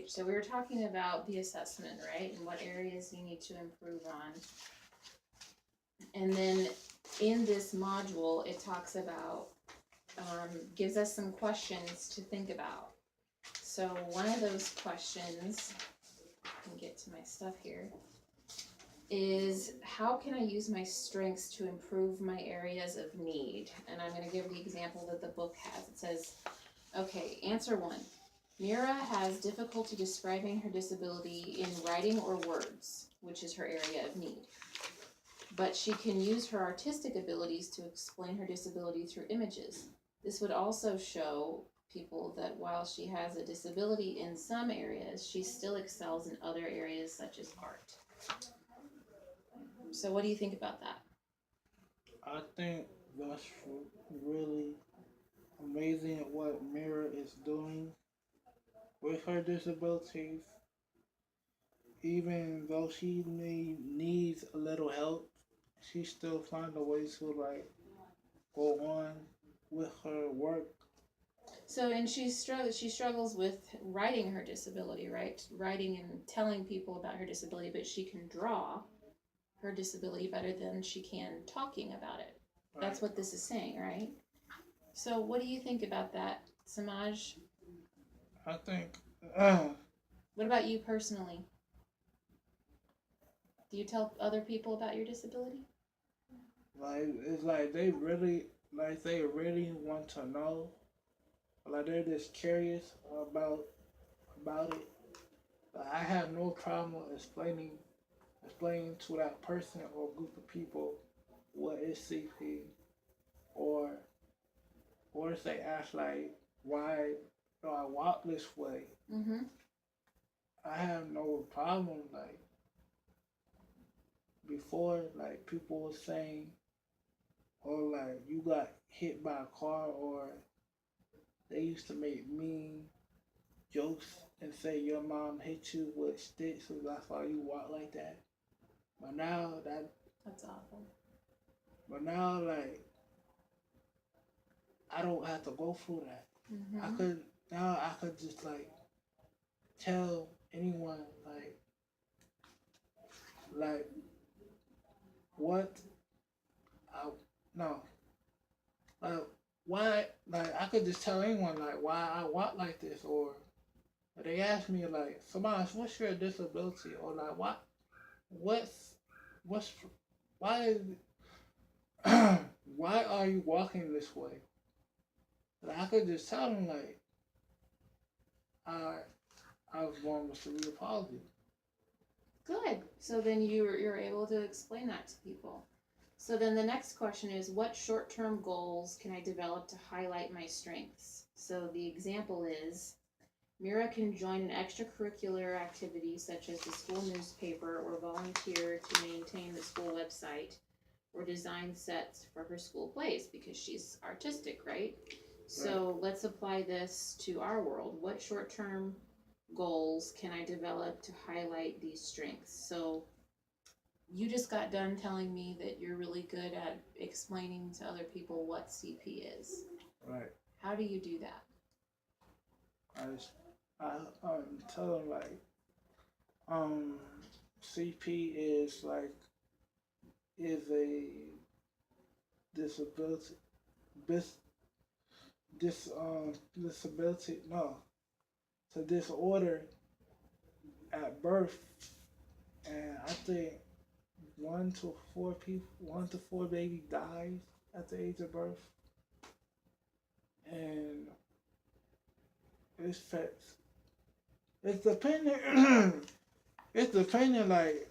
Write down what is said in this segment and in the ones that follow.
page. So we were talking about the assessment, right? And what areas you need to improve on. And then in this module, it talks about, gives us some questions to think about. So one of those questions, I can get to my stuff here, is how can I use my strengths to improve my areas of need? And I'm going to give the example that the book has. It says, okay, answer 1. Mira has difficulty describing her disability in writing or words, which is her area of need. But she can use her artistic abilities to explain her disability through images. This would also show people that while she has a disability in some areas, she still excels in other areas such as art. So what do you think about that? I think that's really amazing what Mira is doing with her disabilities. Even though she needs a little help, she still finds a way to like go on with her work. So, and she struggles with writing her disability, right? Writing and telling people about her disability, but she can draw her disability better than she can talking about it. Right. That's what this is saying, right? So what do you think about that, Samaj? I think. What about you personally? Do you tell other people about your disability? Like it's like they really want to know. Like they're just curious about it. But I have no problem explaining to that person or group of people what is CP, or if they ask like why do I walk this way. Mm-hmm. I have no problem. Like before, like people were saying, or like you got hit by a car, or they used to make mean jokes and say your mom hit you with sticks, so that's why you walk like that. But now that's awful. But now, like, I don't have to go through that. Mm-hmm. I could just like tell anyone like what I no like why, like I could just tell anyone like why I walk like this, or they ask me like, Samaj, what's your disability, or like what's why is why are you walking this way? Like, I could just tell them like I I was born with cerebral palsy. Good. So then you're able to explain that to people. So then the next question is, what short-term goals can I develop to highlight my strengths? So the example is, Mira can join an extracurricular activity such as the school newspaper, or volunteer to maintain the school website, or design sets for her school plays, because she's artistic, right? So let's apply this to our world. What short-term goals can I develop to highlight these strengths? So you just got done telling me that you're really good at explaining to other people what CP is. Right. How do you do that? I tell them like CP is a disability this disability, no, it's a disorder at birth, and I think 1 to 4 baby dies at the age of birth, and it's facts. It's depending. It's depending like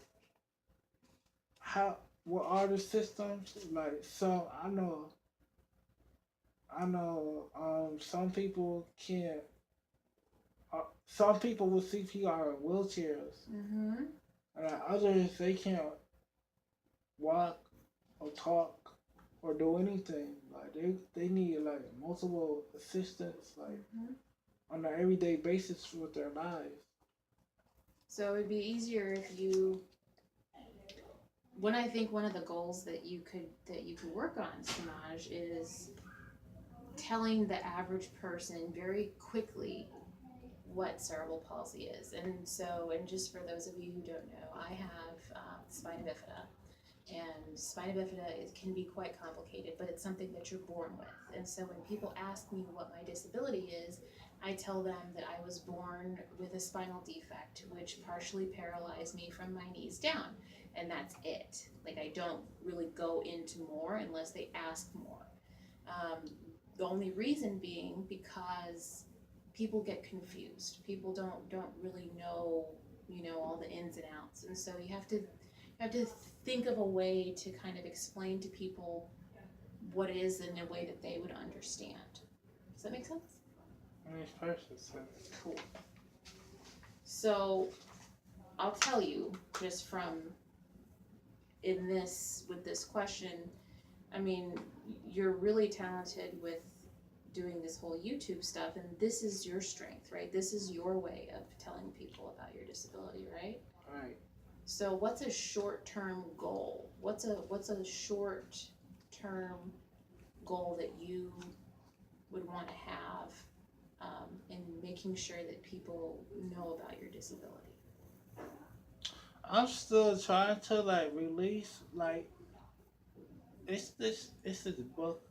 how what are the systems like. So some people can't. Some people with CPR in wheelchairs, Mm-hmm. and others they can't walk or talk or do anything. Like they need like multiple assistance, like on an everyday basis with their lives. So it would be easier if you. I think one of the goals that you could work on, Samaj, is telling the average person very quickly what cerebral palsy is. And so, and just for those of you who don't know, I have spina bifida. And spina bifida can be quite complicated, but it's something that you're born with. And so when people ask me what my disability is, I tell them that I was born with a spinal defect, which partially paralyzed me from my knees down. And that's it. Like, I don't really go into more unless they ask more. The only reason being because people get confused. People don't really know, all the ins and outs. And so you have to think of a way to kind of explain to people what it is in a way that they would understand. Does that make sense? It makes perfect sense. Cool. So I'll tell you, just from with this question, I mean, you're really talented with doing this whole YouTube stuff, and this is your strength, right? This is your way of telling people about your disability, right? Right. So what's a short-term goal? What's a short-term goal that you would want to have in making sure that people know about your disability? I'm still trying to release it's this book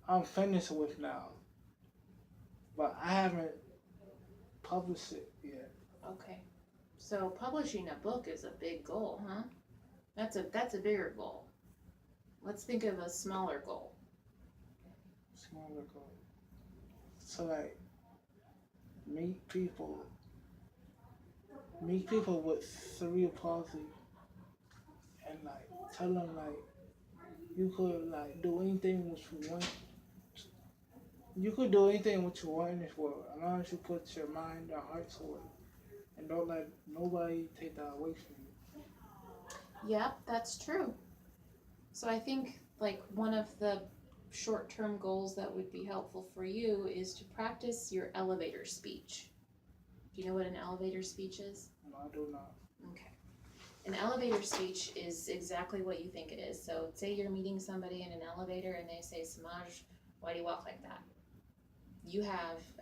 I'm finished with now, but I haven't published it yet. Okay. So publishing a book is a big goal, huh? That's a bigger goal. Let's think of a smaller goal. Smaller goal. So meet people with cerebral palsy and tell them you could do anything what you want. You could do anything what you want in this world as long as you put your mind and heart to it, and don't let nobody take that away from you. Yep, that's true. So I think one of the short-term goals that would be helpful for you is to practice your elevator speech. Do you know what an elevator speech is? No, I do not. Okay. An elevator speech is exactly what you think it is. So say you're meeting somebody in an elevator and they say, Samaj, why do you walk like that?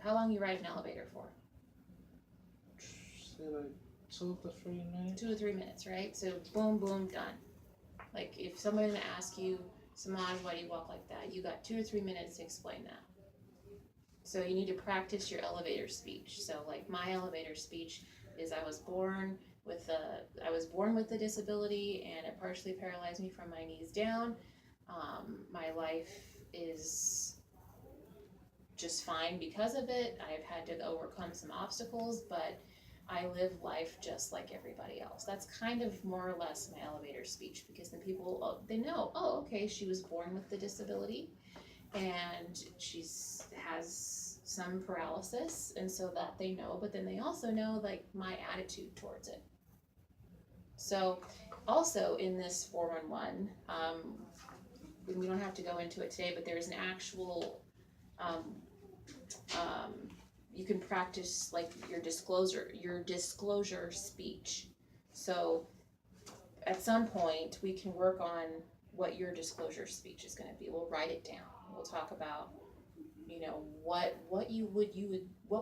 How long you ride an elevator for? Say 2 to 3 minutes. 2 to 3 minutes, right? So boom, boom, done. If somebody's gonna ask you, Samaj, why do you walk like that? You got 2 to 3 minutes to explain that. So you need to practice your elevator speech. So my elevator speech is I was born with a disability, and it partially paralyzed me from my knees down. My life is just fine because of it. I've had to overcome some obstacles, but I live life just like everybody else. That's kind of more or less my elevator speech, because then people, they know, oh, okay, she was born with the disability and she has some paralysis, and so that they know, but then they also know my attitude towards it. So also in this 411, we don't have to go into it today, but there's an actual you can practice your disclosure speech. So at some point we can work on what your disclosure speech is going to be. We'll write it down. We'll talk about what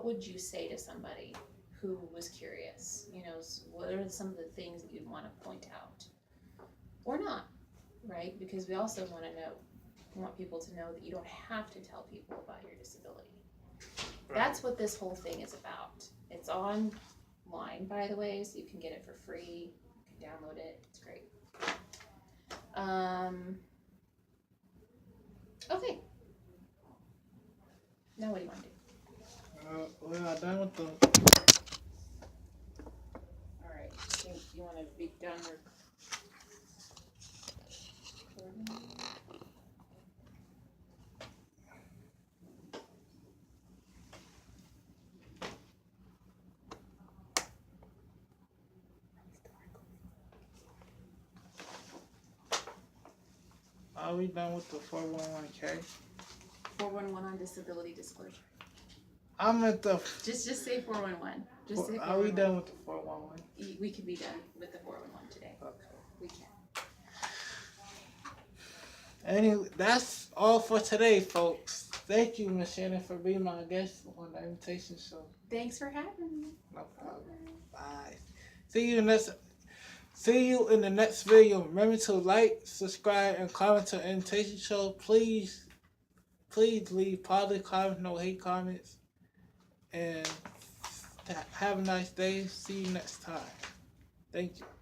would you say to somebody who was curious? What are some of the things that you'd want to point out or not, right? Because we also want people to know that you don't have to tell people about your disability. Right. That's what this whole thing is about. It's online, by the way, so you can get it for free. You can download it. It's great. Okay. Now what do you want to do? We're not done with them. All right. Think you want to be done with? Are we done with the 411K? 411 on disability disclosure. I'm at the. Just say 411. Just say 411. Are we done with the 411? We can be done with the 411 today. Okay. We can. Anyway, that's all for today, folks. Thank you, Ms. Shannon, for being my guest on the invitation show. Thanks for having me. No problem. Bye. See you in the next video. Remember to like, subscribe, and comment to Imitation Show. Please leave positive comments, no hate comments. And have a nice day. See you next time. Thank you.